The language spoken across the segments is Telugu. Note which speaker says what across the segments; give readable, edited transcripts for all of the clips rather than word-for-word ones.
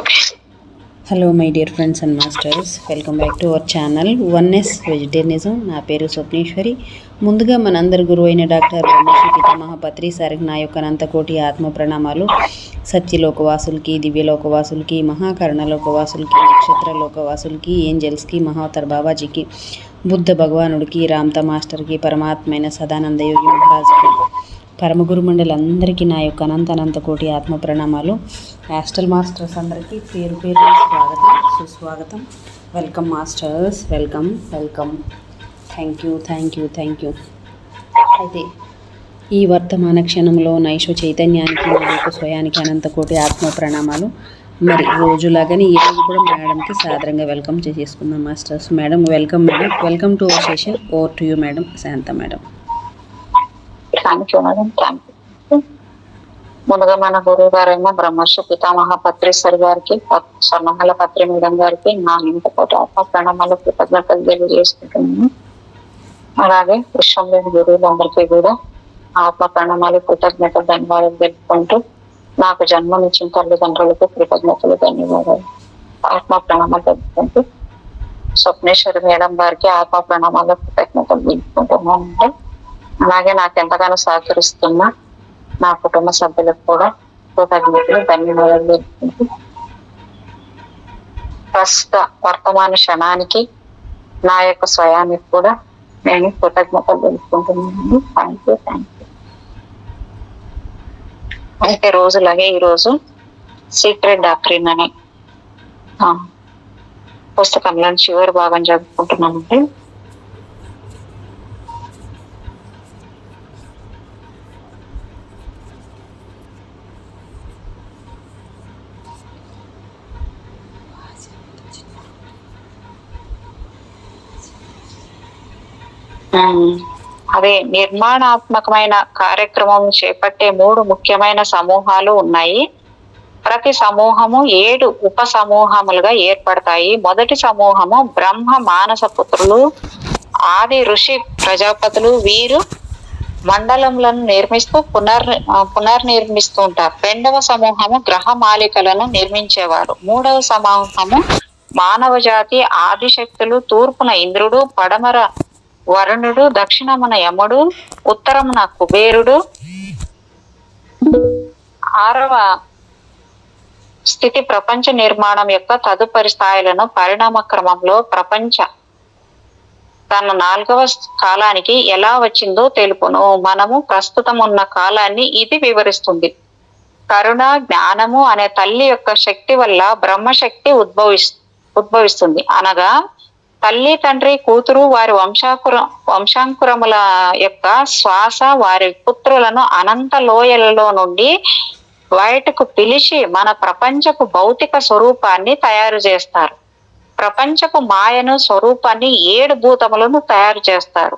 Speaker 1: Okay.
Speaker 2: Hello my dear friends and masters, welcome back to our channel oneness vegetarianism. నా పేరు స్వప్నేశ్వరి. ముందుగా మనందరి గురువు అయిన డాక్టర్ బ్రహ్మశ్రీ పితామహ పత్రి సారికి నా యొక్క అనంతకోటి ఆత్మ ప్రణామాలు. సత్యలోకవాసులకి, దివ్యలోకవాసులకి, మహాకరుణలోకవాసులకి, నక్షత్ర లోకవాసులకి, ఏంజల్స్కి, మహావతర్ బాబాజీకి, బుద్ధ భగవానుడికి, రామ్తా మాస్టర్కి, పరమాత్మైన సదానంద యోగి మహారాజ్కి, పరమగురు మండలందరికీ నా యొక్క అనంత కోటి ఆత్మ ప్రణామాలు. యాస్ట్రల్ మాస్టర్స్ అందరికీ పేరు పేరు స్వాగతం, సుస్వాగతం. Welcome masters, welcome. Thank you. అయితే ఈ వర్తమాన క్షణంలో నైష చైతన్యానికి, నా యొక్క స్వయానికి అనంతకోటి ఆత్మ ప్రణామాలు. మరి రోజులాగానే ఈరోజు కూడా మేడంకి సాదరంగా వెల్కమ్ చేసుకుందాం masters. Madam welcome. Welcome to our session. Over to you madam, Shanta madam.
Speaker 1: Thank you madam, thank you. ముందుగా మన గురువు గారైన బ్రహ్మర్షి పితామహ పత్రి సార్ గారికి, స్వర్ణమాల పత్రి మేడం గారికి నా ఇంతకోటి ఆత్మ ప్రణామాలు, కృతజ్ఞతలు తెలియజేసుకుంటున్నాను. అలాగే విశ్వంలోని గురువులందరికీ కూడా ఆత్మ ప్రణామాలు, కృతజ్ఞతలు, ధన్యవాదాలు తెలుపుకుంటూ నాకు జన్మనిచ్చిన తల్లిదండ్రులకు కృతజ్ఞతలు, ధన్యవాదాలు, ఆత్మ ప్రణామాలు తెలుపుకుంటూ స్వప్నేశ్వరి మేడం గారికి ఆత్మ ప్రణామాలు, కృతజ్ఞతలు తెలుపుకుంటున్నాను. అలాగే నాకు ఎంతగానో సహకరిస్తున్న నా కుటుంబ సభ్యులకు కూడా కృతజ్ఞతలు, ధన్యవాదాలు తెలుపుకుంటూ ప్రస్తుత వర్తమాన క్షణానికి, నా యొక్క స్వయానికి కూడా నేను కృతజ్ఞతలు తెలుపుకుంటున్నాను. Thank you. అయితే రోజులాగే ఈరోజు సీక్రెట్ డాక్ట్రిన్ అనే పుస్తకంలో చివరి భాగం చదువుకుంటున్నామంటే, అదే నిర్మాణాత్మకమైన కార్యక్రమం చేపట్టే 3 ముఖ్యమైన సమూహాలు ఉన్నాయి. ప్రతి సమూహము 7 ఉప సమూహములుగా ఏర్పడతాయి. మొదటి సమూహము బ్రహ్మ మానస పుత్రులు, ఆది ఋషి ప్రజాపతులు. వీరు మండలములను నిర్మిస్తూ పునర్నిర్మిస్తూ ఉంటారు. 2వ సమూహము గ్రహ మాలికలను నిర్మించేవారు. 3వ సమూహము మానవ జాతి ఆదిశక్తులు. తూర్పున ఇంద్రుడు, పడమర వరుణుడు, దక్షిణమున యముడు, ఉత్తరమున కుబేరుడు. 6వ స్థితి ప్రపంచ నిర్మాణం యొక్క తదుపరి స్థాయిలను పరిణామ క్రమంలో ప్రపంచ తన 4వ కాలానికి ఎలా వచ్చిందో తెలుపును. మనము ప్రస్తుతం ఉన్న కాలాన్ని ఇది వివరిస్తుంది. కరుణ, జ్ఞానము అనే తల్లి యొక్క శక్తి వల్ల బ్రహ్మశక్తి ఉద్భవిస్తుంది. అనగా తల్లి, తండ్రి, కూతురు వారి వంశాంకురముల యొక్క శ్వాస వారి పుత్రులను అనంత లోయలలో నుండి బయటకు పిలిచి మన ప్రపంచపు భౌతిక స్వరూపాన్ని తయారు చేస్తారు. ప్రపంచపు మాయను స్వరూపాన్ని 7 భూతములను తయారు చేస్తారు.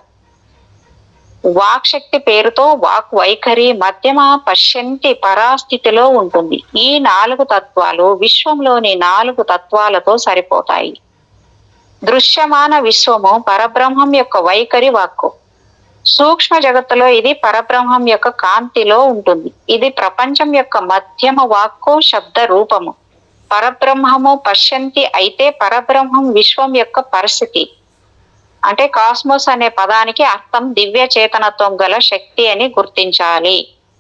Speaker 1: వాక్ శక్తి పేరుతో వాక్ వైఖరి మధ్యమ పశ్యంతి పరాస్థితిలో ఉంటుంది. ఈ 4 తత్వాలు విశ్వంలోని 4 తత్వాలతో సరిపోతాయి. దృశ్యమాన విశ్వము పరబ్రహ్మం యొక్క వైఖరి వాక్కు. సూక్ష్మ జగత్తులో ఇది పరబ్రహ్మం యొక్క కాంతిలో ఉంటుంది. ఇది ప్రపంచం యొక్క మధ్యమ వాక్కు, శబ్ద రూపము. పరబ్రహ్మము పశ్యంతి అయితే పరబ్రహ్మం విశ్వం యొక్క పరిస్థితి. అంటే కాస్మోస్ అనే పదానికి అర్థం దివ్య చేతనత్వం గల శక్తి అని గుర్తించాలి.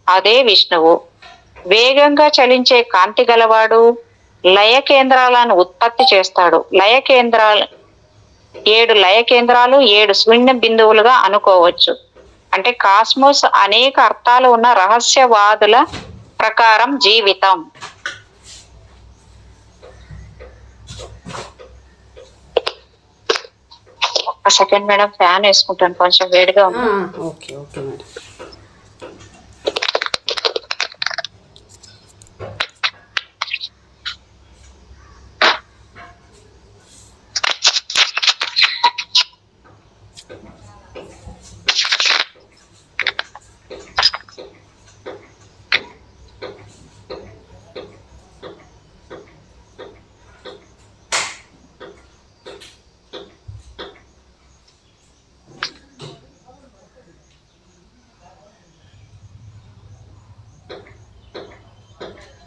Speaker 1: అదే విష్ణువు. వేగంగా చలించే కాంతి గలవాడు. లయ కేంద్రాలను ఉత్పత్తి చేస్తాడు. 7 లయ కేంద్రాలు 7 శూన్య బిందువులుగా అనుకోవచ్చు. అంటే కాస్మోస్ అనేక అర్థాలు ఉన్న రహస్యవాదుల ప్రకారం జీవితం. ఒక సెకండ్ మేడం, ఫ్యాన్ వేసుకుంటాను, కొంచెం వేడిగా ఉంది.
Speaker 2: Okay madam.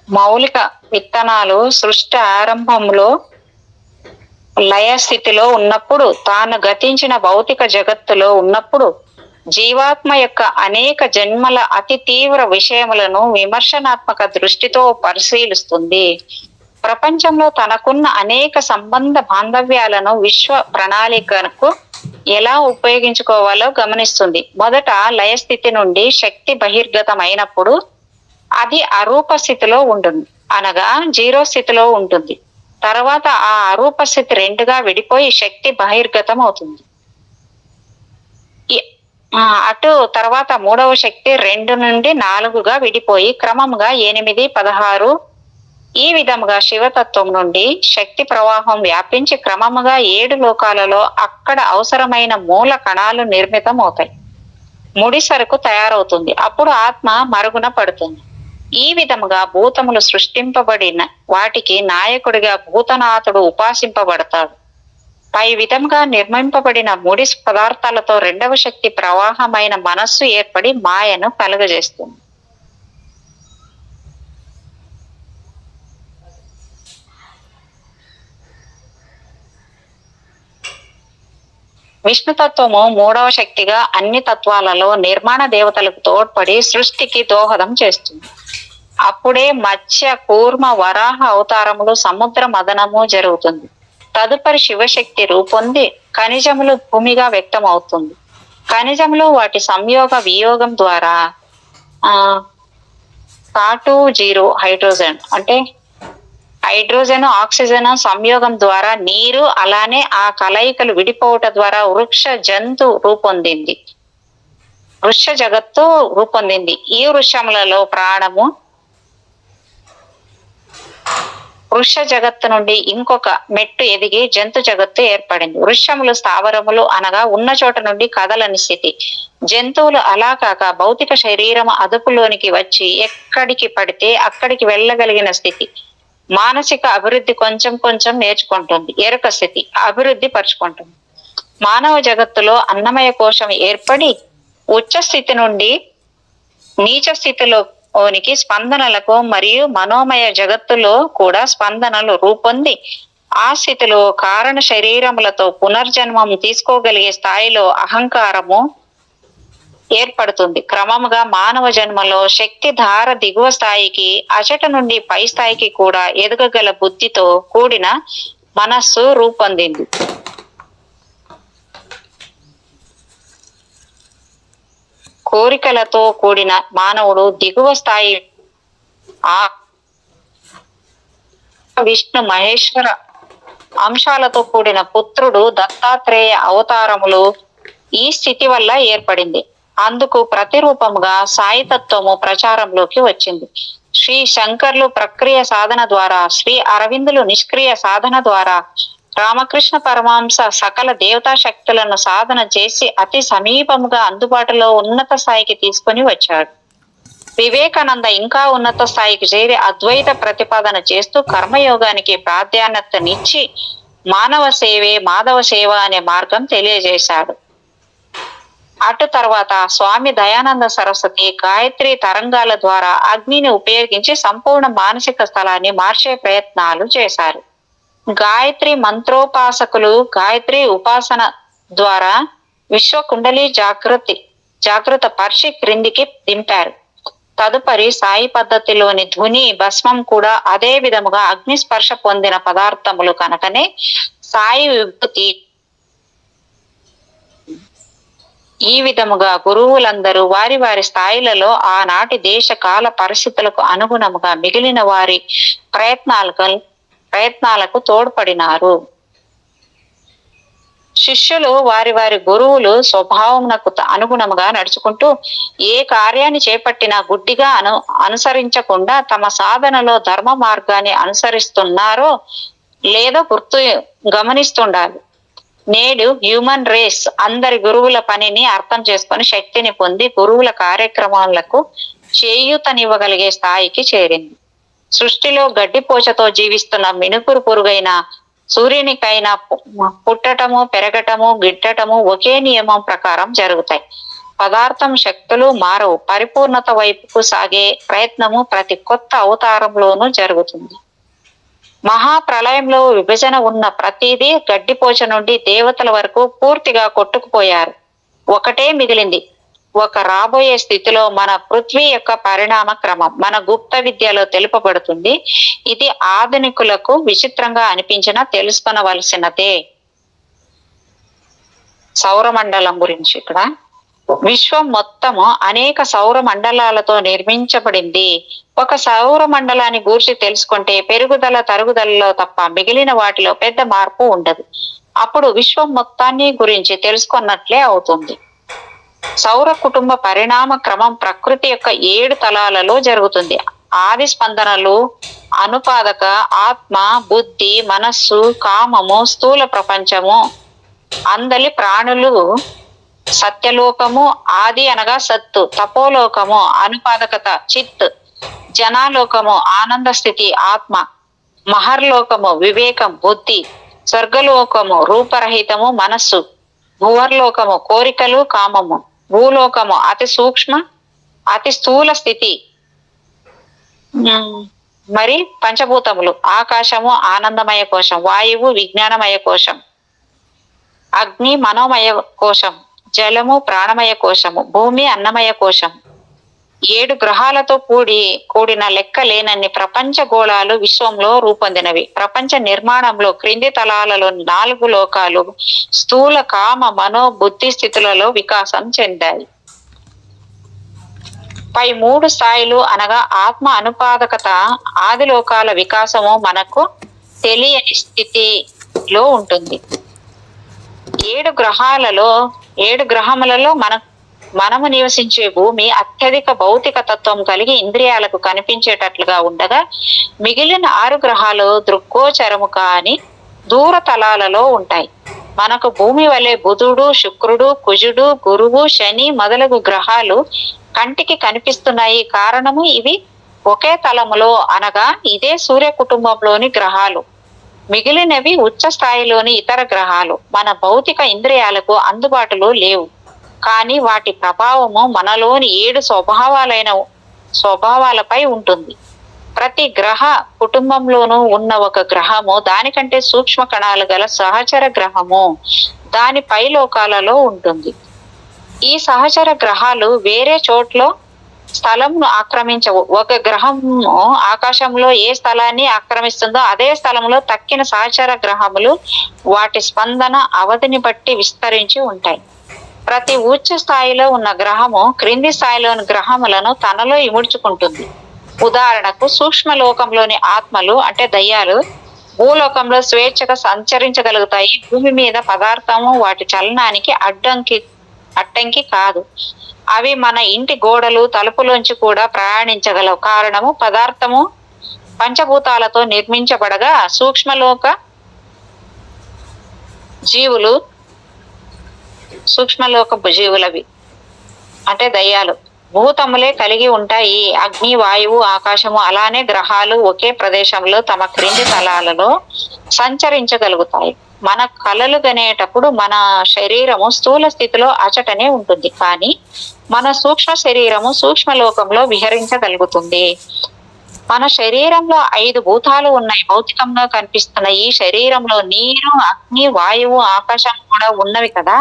Speaker 1: మౌలిక విత్తనాలు సృష్టి ఆరంభంలో లయ స్థితిలో ఉన్నప్పుడు, తాను గతించిన భౌతిక జగత్తులో ఉన్నప్పుడు జీవాత్మ యొక్క అనేక జన్మల అతి తీవ్ర విషయములను విమర్శనాత్మక దృష్టితో పరిశీలిస్తుంది. ప్రపంచంలో తనకున్న అనేక సంబంధ బాంధవ్యాలను విశ్వ ప్రణాళికకు ఎలా ఉపయోగించుకోవాలో గమనిస్తుంది. మొదట లయస్థితి నుండి శక్తి బహిర్గతమైనప్పుడు అది అరూప స్థితిలో ఉంటుంది, అనగా 0 స్థితిలో ఉంటుంది. తర్వాత ఆ అరూప స్థితి 2గా విడిపోయి శక్తి బహిర్గతం అవుతుంది. అటు తర్వాత 3వ శక్తి 2 నుండి 4గా విడిపోయి క్రమంగా 8, 16 ఈ విధముగా శివతత్వం నుండి శక్తి ప్రవాహం వ్యాపించి క్రమముగా 7 లోకాలలో అక్కడ అవసరమైన మూల కణాలు నిర్మితం అవుతాయి. ముడి సరుకు తయారవుతుంది. అప్పుడు ఆత్మ మరుగున పడుతుంది. ఈ విధముగా భూతములు సృష్టింపబడిన వాటికి నాయకుడిగా భూతనాథుడు ఉపాసింపబడతాడు. పై విధంగా నిర్మింపబడిన ముడి పదార్థాలతో 2వ శక్తి ప్రవాహమైన మనస్సు ఏర్పడి మాయను కలుగజేస్తుంది. విష్ణుతత్వము 3వ శక్తిగా అన్ని తత్వాలలో నిర్మాణ దేవతలకు తోడ్పడి సృష్టికి దోహదం చేస్తుంది. అప్పుడే మత్స్య, కూర్మ, వరాహ అవతారములు, సముద్ర మదనము జరుగుతుంది. తదుపరి శివశక్తి రూపొంది ఖనిజములు భూమిగా వ్యక్తం అవుతుంది. ఖనిజములు వాటి సంయోగ వియోగం ద్వారా H2O హైడ్రోజన్ అంటే హైడ్రోజన్, ఆక్సిజన్ సంయోగం ద్వారా నీరు, అలానే ఆ కలయికలు విడిపోవట ద్వారా వృక్ష జంతు రూపొందింది, వృక్ష జగత్తు రూపొందింది. ఈ వృక్షములలో ప్రాణము వృక్ష జగత్తు నుండి ఇంకొక మెట్టు ఎదిగి జంతు జగత్తు ఏర్పడింది. వృక్షములు స్థావరములు అనగా ఉన్న చోట నుండి కదలని స్థితి. జంతువులు అలా కాక భౌతిక శరీరం అదుపులోనికి వచ్చి ఎక్కడికి పడితే అక్కడికి వెళ్ళగలిగిన స్థితి. మానసిక అభివృద్ధి కొంచెం కొంచెం నేర్చుకుంటుంది, ఎరుక స్థితి అభివృద్ధి పరుచుకుంటుంది. మానవ జగత్తులో అన్నమయ కోశం ఏర్పడి ఉచ్చ స్థితి నుండి నీచ స్థితిలోనికి స్పందనలకు మరియు మనోమయ జగత్తులో కూడా స్పందనలు రూపొంది ఆ స్థితిలో కారణ శరీరములతో పునర్జన్మం తీసుకోగలిగే స్థాయిలో అహంకారము ఏర్పడుతుంది. క్రమముగా మానవ జన్మలో శక్తి ధార దిగువ స్థాయికి, అచట నుండి పై స్థాయికి కూడా ఎదగగల బుద్ధితో కూడిన మనస్సు రూపొందింది. కోరికలతో కూడిన మానవుడు దిగువ స్థాయి ఆ విష్ణు మహేశ్వర అంశాలతో కూడిన పుత్రుడు దత్తాత్రేయ అవతారములు ఈ స్థితి వల్ల ఏర్పడింది. అందుకు ప్రతిరూపముగా సాయితత్వము ప్రచారంలోకి వచ్చింది. శ్రీ శంకర్లు ప్రక్రియ సాధన ద్వారా, శ్రీ అరవిందులు నిష్క్రియ సాధన ద్వారా, రామకృష్ణ పరమహంస సకల దేవతా శక్తులను సాధన చేసి అతి సమీపముగా అందుబాటులో ఉన్నత స్థాయికి తీసుకొని వచ్చాడు. వివేకానంద ఇంకా ఉన్నత స్థాయికి చేరి అద్వైత ప్రతిపాదన చేస్తూ కర్మయోగానికి ప్రాధాన్యతనిచ్చి మానవ సేవే మాధవ సేవ అనే మార్గం తెలియజేశాడు. అటు తర్వాత స్వామి దయానంద సరస్వతి గాయత్రి తరంగాల ద్వారా అగ్నిని ఉపయోగించి సంపూర్ణ మానసిక స్థలాన్ని మార్చే ప్రయత్నాలు చేశారు. గాయత్రి మంత్రోపాసకులు గాయత్రి ఉపాసన ద్వారా విశ్వ కుండలి జాగృత పరిచి క్రిందికి దింపారు. తదుపరి సాయి పద్ధతిలోని ధ్వని భస్మం కూడా అదే విధముగా అగ్ని స్పర్శ పొందిన పదార్థములు కనుకనే సాయి విభూతి. ఈ విధముగా గురువులందరూ వారి వారి స్థాయిలలో ఆనాటి దేశ కాల పరిస్థితులకు అనుగుణముగా మిగిలిన వారి ప్రయత్నాలకు తోడ్పడినారు. శిష్యులు వారి వారి గురువులు స్వభావమునకు అనుగుణముగా నడుచుకుంటూ ఏ కార్యాన్ని చేపట్టినా గుడ్డిగా అనుసరించకుండా తమ సాధనలో ధర్మ మార్గాన్ని అనుసరిస్తున్నారో లేదో గమనిస్తుండాలి. నేడు హ్యూమన్ రేస్ అందరి గురువుల పనిని అర్థం చేసుకొని శక్తిని పొంది గురువుల కార్యక్రమాలకు చేయూతనివ్వగలిగే స్థాయికి చేరింది. సృష్టిలో గడ్డిపోచతో జీవిస్తున్న మినుపురు పురుగైన సూర్యునికైనా పుట్టటము, పెరగటము, గిట్టటము ఒకే నియమం ప్రకారం జరుగుతాయి. పదార్థం, శక్తులు మారవు. పరిపూర్ణత వైపుకు సాగే ప్రయత్నము ప్రతి కొత్త అవతారంలోనూ జరుగుతుంది. మహాప్రళయంలో విభజన ఉన్న ప్రతిదీ గడ్డిపోచ నుండి దేవతల వరకు పూర్తిగా కొట్టుకుపోయారు. ఒకటే మిగిలింది. ఒక రాబోయే స్థితిలో మన పృథ్వీ యొక్క పరిణామ క్రమం మన గుప్త విద్యలో తెలుపబడుతుంది. ఇది ఆధునికులకు విచిత్రంగా అనిపించినా తెలుసుకొనవలసినదే. సౌరమండలం గురించి ఇక్కడ విశ్వం మొత్తము అనేక సౌర మండలాలతో నిర్మించబడింది. ఒక సౌర మండలాన్ని గూర్చి తెలుసుకుంటే పెరుగుదల తరుగుదలలో తప్ప మిగిలిన వాటిలో పెద్ద మార్పు ఉండదు. అప్పుడు విశ్వం మొత్తాన్ని గురించి తెలుసుకున్నట్లే అవుతుంది. సౌర కుటుంబ పరిణామ క్రమం ప్రకృతి యొక్క 7 తలాలలో జరుగుతుంది. ఆది స్పందనలు, అనుపాదక, ఆత్మ, బుద్ధి, మనస్సు, కామము, స్థూల ప్రపంచము, అందలి ప్రాణులు, సత్యలోకము, ఆది అనగా సత్తు, తపోలోకము, అనుపాదకత, చిత్, జనాలోకము, ఆనంద స్థితి, ఆత్మ, మహర్లోకము, వివేకం, బుద్ధి, స్వర్గలోకము, రూపరహితము, మనస్సు, భువర్లోకము, కోరికలు, కామము, భూలోకము, అతి సూక్ష్మ అతి స్థూల స్థితి, మరి పంచభూతములు, ఆకాశము ఆనందమయ కోశం, వాయువు విజ్ఞానమయ కోశం, అగ్ని మనోమయ కోశం, జలము ప్రాణమయ కోశము, భూమి అన్నమయ కోశం, 7 గ్రహాలతో కూడిన లెక్క లేనన్ని ప్రపంచ గోళాలు విశ్వంలో రూపొందినవి. ప్రపంచ నిర్మాణంలో క్రింది తలాలలో 4 లోకాలు స్థూల కామ మనో బుద్ధి స్థితులలో వికాసం చెందాయి. పై 3 స్థాయిలు అనగా ఆత్మ, అనుపాదకత, ఆది లోకాల వికాసము మనకు తెలియని స్థితిలో ఉంటుంది. 7 గ్రహములలో మనము నివసించే భూమి అత్యధిక భౌతిక తత్వం కలిగి ఇంద్రియాలకు కనిపించేటట్లుగా ఉండగా మిగిలిన 6 గ్రహాలు దృగ్గోచరము కాని దూర తలాలలో ఉంటాయి. మనకు భూమి వలె బుధుడు, శుక్రుడు, కుజుడు, గురువు, శని మొదలగు గ్రహాలు కంటికి కనిపిస్తున్నాయి. కారణము ఇవి ఒకే తలములో అనగా ఇదే సూర్య కుటుంబంలోని గ్రహాలు. మిగిలినవి ఉచ్చ స్థాయిలోని ఇతర గ్రహాలు. మన భౌతిక ఇంద్రియాలకు అందుబాటులో లేవు. కానీ వాటి ప్రభావము మనలోని 7 స్వభావాలపై ఉంటుంది. ప్రతి గ్రహ కుటుంబంలోనూ ఉన్న ఒక గ్రహము దానికంటే సూక్ష్మ కణాలు గల సహచర గ్రహము దాని పై లోకాలలో ఉంటుంది. ఈ సహచర గ్రహాలు వేరే చోట్ల స్థలంను ఆక్రమించవు. ఒక గ్రహము ఆకాశంలో ఏ స్థలాన్ని ఆక్రమిస్తుందో అదే స్థలంలో తక్కిన సహచర గ్రహములు వాటి స్పందన అవధిని బట్టి విస్తరించి ఉంటాయి. ప్రతి ఉచ్చ స్థాయిలో ఉన్న గ్రహము క్రింది స్థాయిలోని గ్రహములను తనలో ఇముడ్చుకుంటుంది. ఉదాహరణకు సూక్ష్మలోకంలోని ఆత్మలు అంటే దయ్యాలు భూలోకంలో స్వేచ్ఛగా సంచరించగలుగుతాయి. భూమి మీద పదార్థము వాటి చలనానికి అడ్డంకి కాదు. అవి మన ఇంటి గోడలు తలుపులోంచి కూడా ప్రయాణించగలవు. కారణము పదార్థము పంచభూతాలతో నిర్మించబడగా సూక్ష్మలోక జీవులవి అంటే దయ్యాలు భూతములే కలిగి ఉంటాయి. అగ్ని, వాయువు, ఆకాశము అలానే గ్రహాలు ఒకే ప్రదేశంలో తమ క్రింది తలాలలో సంచరించగలుగుతాయి. మన కలలు గనేటప్పుడు మన శరీరము స్థూల స్థితిలో అచటనే ఉంటుంది. కానీ మన సూక్ష్మ శరీరము సూక్ష్మలోకంలో విహరించగలుగుతుంది. మన శరీరంలో 5 భూతాలు ఉన్నాయి. భౌతికంగా కనిపిస్తున్న ఈ శరీరంలో నీరు, అగ్ని, వాయువు, ఆకాశం కూడా ఉన్నవి కదా.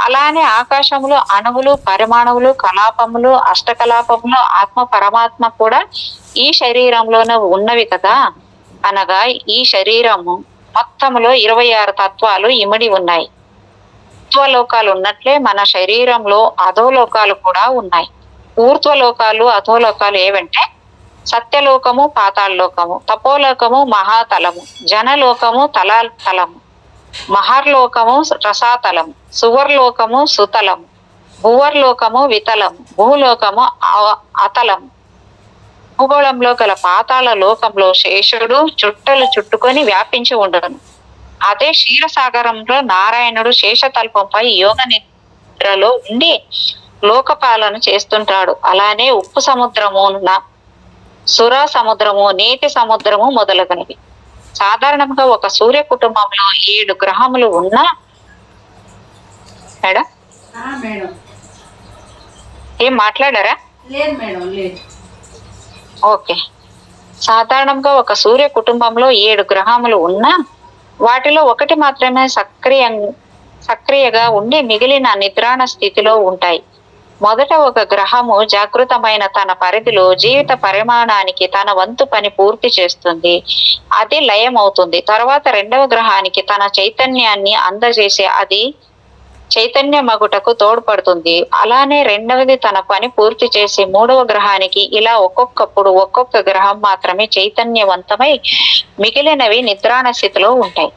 Speaker 1: అలానే ఆకాశంలో అణువులు, పరిమాణువులు, కలాపములు, అష్టకలాపములు, ఆత్మ పరమాత్మ కూడా ఈ శరీరంలోనే ఉన్నవి కదా. అనగా ఈ శరీరము మొత్తములో 26 తత్వాలు ఇమిడి ఉన్నాయి. ఊర్ధ్వలోకాలు ఉన్నట్లే మన శరీరంలో అధోలోకాలు కూడా ఉన్నాయి. ఊర్ధ్వలోకాలు అధోలోకాలు ఏవంటే సత్యలోకము, పాతాళలోకము, తపోలోకము, మహాతలము, జనలోకము, తలాతలము, మహర్లోకము, రసాతలము, సువర్లోకము, సుతలము, భువర్లోకము, వితలము, భూలోకము, అతలము. భూగోళంలో గల పాతాళ లోకంలో శేషుడు చుట్టలు చుట్టుకొని వ్యాపించి ఉండను. అదే క్షీరసాగరంలో నారాయణుడు శేషతల్పంపై యోగ నిద్రలో ఉండి లోకపాలన చేస్తుంటాడు. అలానే ఉప్పు సముద్రము, సుర సముద్రము, నీటి సముద్రము మొదలగునవి. సాధారణంగా ఒక సూర్య కుటుంబంలో 7 గ్రహములు ఉన్నా మేడం ఏం మాట్లాడారా?
Speaker 2: లేదు మేడం, లేదు.
Speaker 1: ఓకే. సాధారణంగా ఒక సూర్య కుటుంబంలో 7 గ్రహములు ఉన్నా వాటిలో ఒకటి మాత్రమే సక్రియగా ఉండి మిగిలిన నిద్రాణ స్థితిలో ఉంటాయి. మొదట ఒక గ్రహము జాగృతమైన తన పరిధిలో జీవిత పరిమాణానికి తన వంతు పని పూర్తి చేస్తుంది, అది లయమవుతుంది. తర్వాత రెండవ గ్రహానికి తన చైతన్యాన్ని అందజేసి అది చైతన్యమగుటకు తోడ్పడుతుంది. అలానే రెండవది తన పని పూర్తి చేసి మూడవ గ్రహానికి, ఇలా ఒక్కొక్కప్పుడు ఒక్కొక్క గ్రహం మాత్రమే చైతన్యవంతమై మిగిలినవి నిద్రాణ స్థితిలో ఉంటాయి.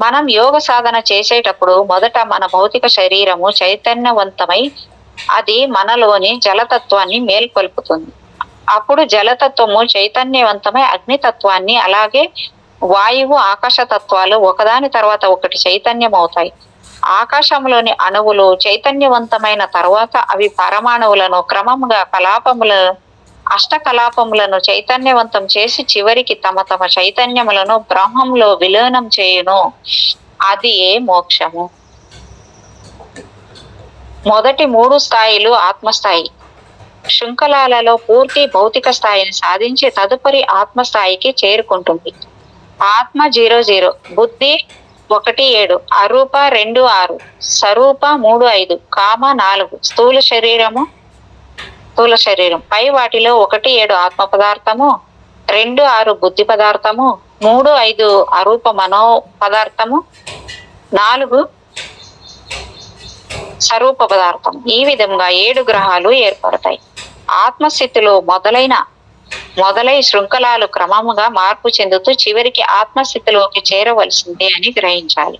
Speaker 1: మనం యోగ సాధన చేసేటప్పుడు మొదట మన భౌతిక శరీరము చైతన్యవంతమై అది మనలోని జలతత్వాన్ని మేల్కొల్పుతుంది. అప్పుడు జలతత్వము చైతన్యవంతమై అగ్నితత్వాన్ని, అలాగే వాయువు ఆకాశ తత్వాలు ఒకదాని తర్వాత ఒకటి చైతన్యమవుతాయి. ఆకాశంలోని అణువులు చైతన్యవంతమైన తర్వాత అవి పరమాణువులను క్రమంగా అష్టకలాపములను చైతన్యవంతం చేసి చివరికి తమ తమ చైతన్యములను బ్రహ్మంలో విలీనం చేయును. అది ఏ మోక్షము. మొదటి 3 స్థాయిలు ఆత్మస్థాయి. శృంఖలాలలో పూర్తి భౌతిక స్థాయిని సాధించి తదుపరి ఆత్మస్థాయికి చేరుకుంటుంది. ఆత్మ 00, బుద్ధి 17, అరూప 26, స్వరూప 35, కామ 4, స్థూల శరీరం పై వాటిలో 17 ఆత్మ పదార్థము, 26 బుద్ధి పదార్థము, 35 అరూప మనో పదార్థము, 4 స్వరూప పదార్థం. ఈ విధంగా 7 గ్రహాలు ఏర్పడతాయి. ఆత్మస్థితిలో మొదలై శృంఖలాలు క్రమముగా మార్పు చెందుతూ చివరికి ఆత్మస్థితిలోకి చేరవలసిందే అని గ్రహించాలి.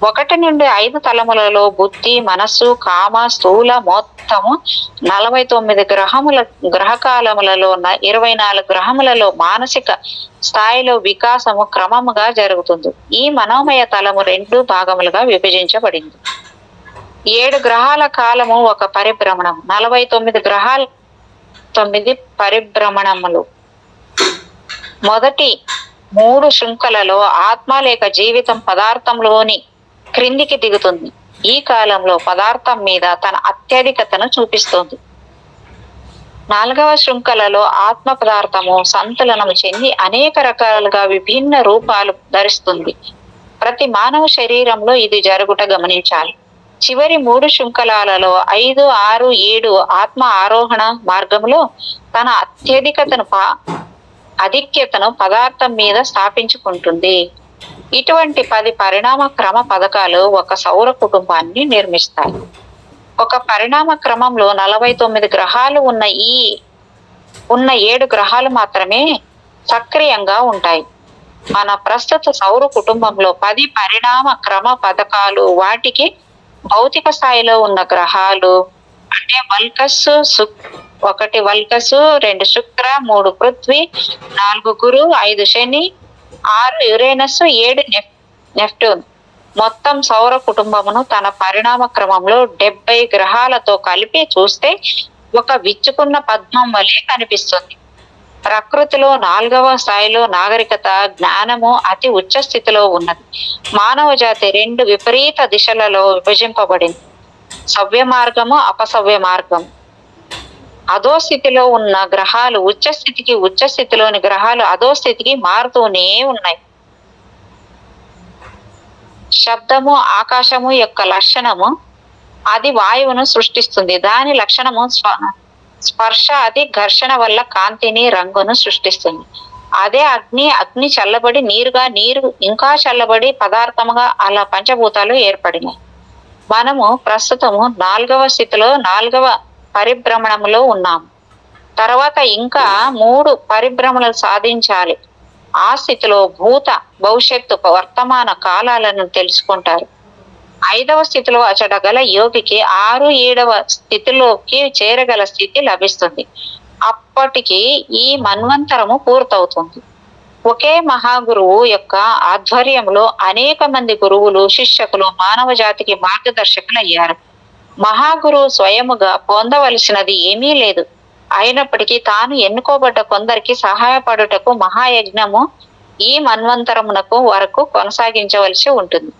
Speaker 1: 1 నుండి 5 తలములలో బుద్ధి, మనస్సు, కామ, స్థూల మొత్తము 49 గ్రహకాలములలో 24 గ్రహములలో మానసిక స్థాయిలో వికాసము క్రమముగా జరుగుతుంది. ఈ మనోమయ తలము 2 భాగములుగా విభజించబడింది. 7 గ్రహాల కాలము ఒక పరిభ్రమణం, 49 గ్రహాల 9 పరిభ్రమణములు. మొదటి 3 శృంఖలలో ఆత్మ లేక జీవితం పదార్థంలోని క్రిందికి దిగుతుంది. ఈ కాలంలో పదార్థం మీద తన అత్యధికతను చూపిస్తుంది. 4వ శృంఖలలో ఆత్మ పదార్థము సంతులనం చెంది అనేక రకాలుగా విభిన్న రూపాలు ధరిస్తుంది. ప్రతి మానవ శరీరంలో ఇది జరుగుట గమనించాలి. చివరి 3 శృంఖలాలలో 5, 6, 7 ఆత్మ ఆరోహణ మార్గంలో తన ఆధిక్యతను పదార్థం మీద స్థాపించుకుంటుంది. ఇటువంటి 10 పరిణామ క్రమ పథకాలు ఒక సౌర కుటుంబాన్ని నిర్మిస్తాయి. ఒక పరిణామ క్రమంలో 49 గ్రహాలు ఉన్న 7 గ్రహాలు మాత్రమే సక్రియంగా ఉంటాయి. మన ప్రస్తుత సౌర కుటుంబంలో 10 పరిణామ క్రమ పథకాలు, వాటికి భౌతిక స్థాయిలో ఉన్న గ్రహాలు అంటే 1 వల్కసు, 2 శుక్ర, 3 పృథ్వీ, 4 గురు, 5 శని, 6 యురేనస్, 7 నెప్ట్యూన్. మొత్తం సౌర కుటుంబమును తన పరిణామ క్రమంలో 70 గ్రహాలతో కలిపి చూస్తే ఒక విచ్చుకున్న పద్మం వలె కనిపిస్తుంది. ప్రకృతిలో 4వ స్థాయిలో నాగరికత, జ్ఞానము అతి ఉచ్చ స్థితిలో ఉన్నది. మానవ జాతి 2 విపరీత దిశలలో విభజింపబడింది, సవ్య మార్గము, అపసవ్య మార్గం. అధో స్థితిలో ఉన్న గ్రహాలు ఉచ్చ స్థితిలోని గ్రహాలు అధో స్థితికి మారుతూనే ఉన్నాయి. శబ్దము ఆకాశము యొక్క లక్షణము, అది వాయువును సృష్టిస్తుంది. దాని లక్షణము స్పర్శ, అది ఘర్షణ వల్ల కాంతిని, రంగును సృష్టిస్తుంది. అదే అగ్ని చల్లబడి నీరుగా, నీరు ఇంకా చల్లబడి పదార్థముగా, అలా పంచభూతాలు ఏర్పడినాయి. మనము ప్రస్తుతము 4వ స్థితిలో 4వ పరిభ్రమణములో ఉన్నాము. తర్వాత ఇంకా 3 పరిభ్రమణలు సాధించాలి. ఆ స్థితిలో భూత, భవిష్యత్తు, వర్తమాన కాలాలను తెలుసుకుంటారు. 5వ స్థితిలో అచడగల యోగికి 6, 7వ స్థితిలోకి చేరగల స్థితి లభిస్తుంది. అప్పటికి ఈ మన్వంతరము పూర్తవుతుంది. ఒకే మహాగురువు యొక్క ఆధ్వర్యంలో అనేక మంది గురువులు, శిష్యకులు మానవ జాతికి మార్గదర్శకులు అయ్యారు. మహాగురువు స్వయముగా పొందవలసినది ఏమీ లేదు. అయినప్పటికీ తాను ఎన్నుకోబడ్డ కొందరికి సహాయపడుటకు మహాయజ్ఞము ఈ మన్వంతరమునకు వరకు కొనసాగించవలసి ఉంటుంది.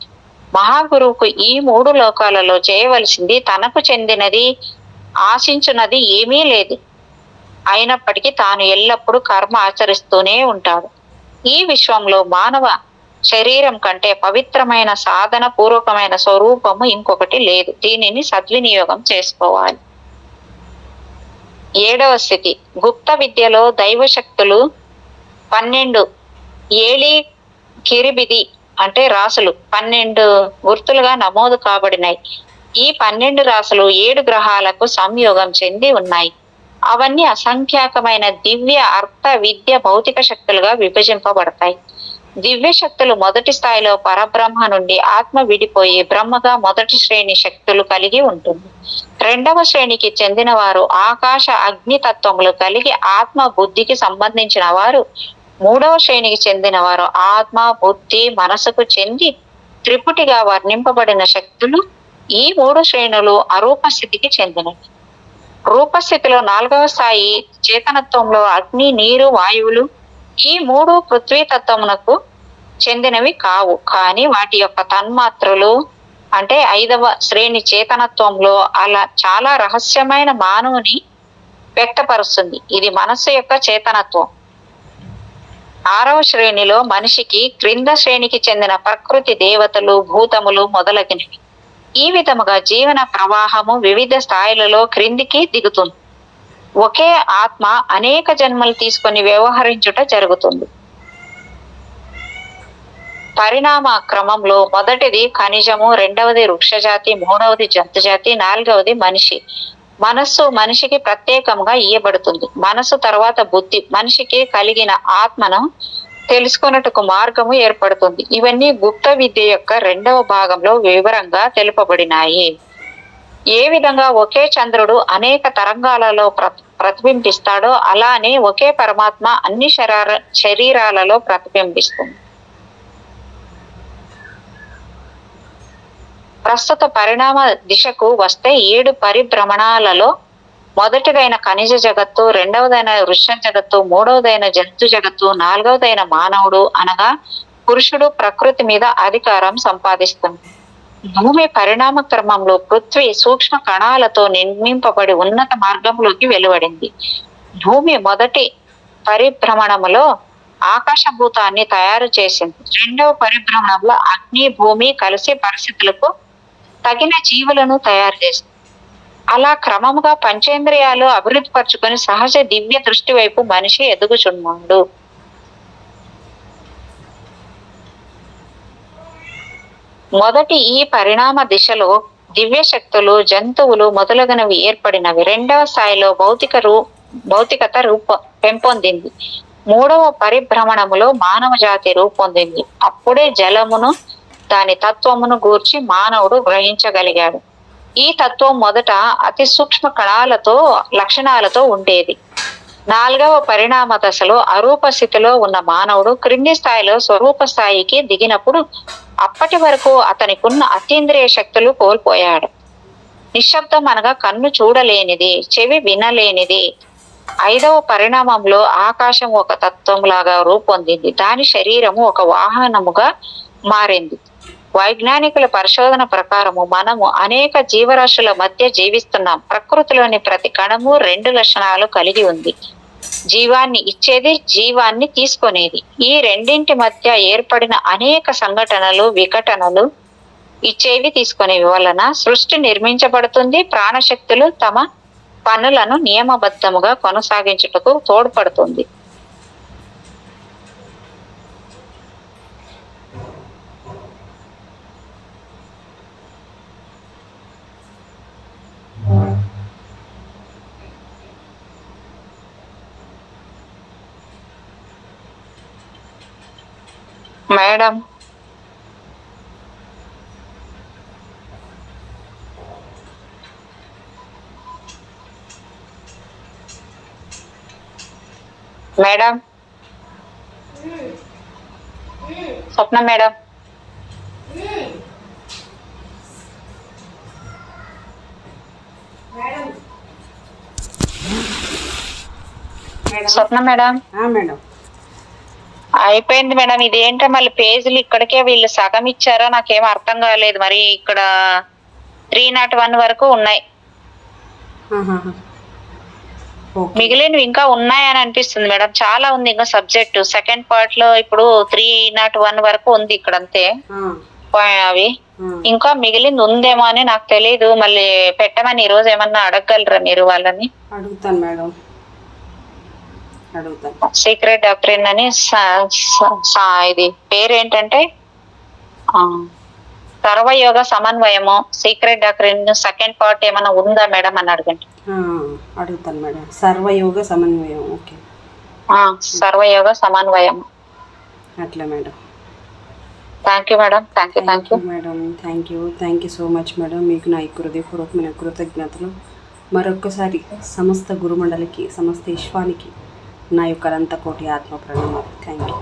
Speaker 1: మహాగురువుకు ఈ 3 లోకాలలో చేయవలసింది, తనకు చెందినది, ఆశించున్నది ఏమీ లేదు. అయినప్పటికీ తాను ఎల్లప్పుడూ కర్మ ఆచరిస్తూనే ఉంటాడు. ఈ విశ్వంలో మానవ శరీరం కంటే పవిత్రమైన సాధన పూర్వకమైన స్వరూపము ఇంకొకటి లేదు. దీనిని సద్వినియోగం చేసుకోవాలి. 7వ స్థితి గుప్త విద్యలో దైవశక్తులు 12 ఏలి కిరిబిది అంటే రాసులు 12 గుర్తులుగా నమోదు కాబడినాయి. ఈ 12 రాసులు 7 గ్రహాలకు సంయోగం చెంది ఉన్నాయి. అవన్నీ అసంఖ్యాకమైన దివ్య అర్థ విద్య భౌతిక శక్తులుగా విభజింపబడతాయి. దివ్య శక్తులు మొదటి స్థాయిలో పరబ్రహ్మ నుండి ఆత్మ విడిపోయి బ్రహ్మగా మొదటి శ్రేణి శక్తులు కలిగి ఉంటుంది. 2వ శ్రేణికి చెందిన వారు ఆకాశ అగ్ని తత్వములు కలిగి ఆత్మ బుద్ధికి సంబంధించిన వారు. 3వ శ్రేణికి చెందిన వారు ఆత్మ బుద్ధి మనసుకు చెంది త్రిపుటిగా వర్ణింపబడిన శక్తులు. ఈ 3 శ్రేణులు అరూప స్థితికి చెందినవి. రూపస్థితిలో 4వ స్థాయి చేతనత్వంలో అగ్ని నీరు వాయువులు. ఈ 3 పృథ్వీ తత్వమునకు చెందినవి కావు, కానీ వాటి యొక్క తన్మాత్రలు అంటే 5వ శ్రేణి చేతనత్వంలో అలా చాలా రహస్యమైన మానవుని వ్యక్తపరుస్తుంది. ఇది మనస్సు యొక్క చేతనత్వం. 6వ శ్రేణిలో మనిషికి క్రింద శ్రేణికి చెందిన ప్రకృతి దేవతలు భూతములు మొదలగినవి. ఈ విధముగా జీవన ప్రవాహము వివిధ స్థాయిలలో క్రిందికి దిగుతుంది. ఒకే ఆత్మ అనేక జన్మలు తీసుకొని వ్యవహరించుట జరుగుతుంది. పరిణామ క్రమంలో మొదటిది ఖనిజము, 2వది వృక్షజాతి, 3వది జంతుజాతి, 4వది మనిషి. మనస్సు మనిషికి ప్రత్యేకంగా ఇయ్యబడుతుంది. మనస్సు తర్వాత బుద్ధి. మనిషికి కలిగిన ఆత్మను తెలుసుకొనుటకు మార్గము ఏర్పడుతుంది. ఇవన్నీ గుప్త విద్య యొక్క 2వ భాగంలో వివరంగా తెలుపబడినాయి. ఏ విధంగా ఒకే చంద్రుడు అనేక తరంగాలలో ప్రతిబింబిస్తాడో అలానే ఒకే పరమాత్మ అన్ని శరీరాలలో ప్రతిబింబిస్తుంది. ప్రస్తుత పరిణామ దిశకు వస్తే 7 పరిభ్రమణాలలో మొదటిదైన ఖనిజ జగత్తు, 2వదైన వృక్ష జగత్తు, 3వదైన జంతు జగత్తు, 4వదైన మానవుడు అనగా పురుషుడు ప్రకృతి మీద అధికారం సంపాదిస్తుంది. భూమి పరిణామ క్రమంలో పృథ్వీ సూక్ష్మ కణాలతో నిర్మింపబడి ఉన్నత మార్గంలోకి వెలువడింది. భూమి మొదటి పరిభ్రమణములో ఆకాశభూతాన్ని తయారు చేసింది. 2వ పరిభ్రమణంలో అగ్ని భూమి కలిసి పరిస్థితులకు తగిన జీవులను తయారు చేసింది. అలా క్రమముగా పంచేంద్రియాలు అభివృద్ధి పరుచుకొని సహజ దివ్య దృష్టి వైపు మనిషి ఎదుగుచున్నాడు. మొదటి ఈ పరిణామ దిశలో దివ్య శక్తులు జంతువులు మొదలగునవి ఏర్పడినవి. 2వ స్థాయిలో భౌతికత పెంపొందింది. 3వ పరిభ్రమణములో మానవ జాతి రూపొందింది. అప్పుడే జలమును దాని తత్వమును గూర్చి మానవుడు గ్రహించగలిగాడు. ఈ తత్వం మొదట అతి సూక్ష్మ కణాలతో లక్షణాలతో ఉండేది. 4వ పరిణామ దశలో అరూప స్థితిలో ఉన్న మానవుడు క్రింది స్థాయిలో స్వరూప స్థాయికి దిగినప్పుడు అప్పటి వరకు అతనికున్న అతీంద్రియ శక్తులు కోల్పోయాడు. నిశ్శబ్దం అనగా కన్ను చూడలేనిది, చెవి వినలేనిది. 5వ పరిణామంలో ఆకాశం ఒక తత్వంలాగా రూపొందింది. దాని శరీరము ఒక వాహనముగా మారింది. వైజ్ఞానికుల పరిశోధన ప్రకారము మనము అనేక జీవరాశుల మధ్య జీవిస్తున్నాం. ప్రకృతిలోని ప్రతి కణము 2 లక్షణాలు కలిగి ఉంది. జీవాన్ని ఇచ్చేది, జీవాన్ని తీసుకునేది. ఈ రెండింటి మధ్య ఏర్పడిన అనేక సంఘటనలు విఘటనలు ఇచ్చేవి తీసుకునేవి వలన సృష్టి నిర్మించబడుతుంది. ప్రాణశక్తులు తమ పనులను నియమబద్ధముగా కొనసాగించుటకు తోడ్పడుతుంది. మేడం మేడం స్వప్న మేడం స్వప్న మేడం
Speaker 3: మేడం
Speaker 1: అయిపోయింది మేడం. ఇదేంటో మళ్ళీ పేజీలు ఇక్కడికే వీళ్ళు సగం ఇచ్చారో నాకేం అర్థం కాలేదు. మరి ఇక్కడ 301 వరకు ఉన్నాయి.
Speaker 2: ఓకే.
Speaker 1: మిగిలినవి ఇంకా ఉన్నాయని అనిపిస్తుంది మేడం. చాలా ఉంది ఇంకా సబ్జెక్ట్. సెకండ్ పార్ట్ లో ఇప్పుడు 301 వరకు ఉంది ఇక్కడ అంతే.
Speaker 2: ఆ,
Speaker 1: అవి
Speaker 2: ఆ.
Speaker 1: ఇంకా మిగిలింది ఉందేమో అని నాకు తెలీదు. మళ్ళీ పెట్టమని ఈ రోజు ఏమన్నా అడగగలరా మీరు వాళ్ళని?
Speaker 2: అడుగుతాను మేడం, అడుగుతాను.
Speaker 1: సీక్రెట్ డాక్టరీన్ అని ఇది పేరేంటంటే ఆ, సర్వయోగ సమన్వయము సీక్రెట్ డాక్టరీన్ సెకండ్ పార్ట్ ఏమైనా ఉందా మేడం అని అడగండి.
Speaker 2: అడుగుతాను మేడం. సర్వయోగ సమన్వయం. ఓకే.
Speaker 1: సర్వయోగ సమన్వయం.
Speaker 2: అట్లా madam.
Speaker 1: Thank you madam. Thank you
Speaker 2: madam. Thank you so much madam. మీకు నా హృదయపూర్వకమైన కృతజ్ఞతలు. మరొక్కసారి సమస్త గురుమండలికి, సమస్త విశ్వానికి నా యొక్క అనంత కోటి ఆత్మ ప్రణామాలు. Thank you.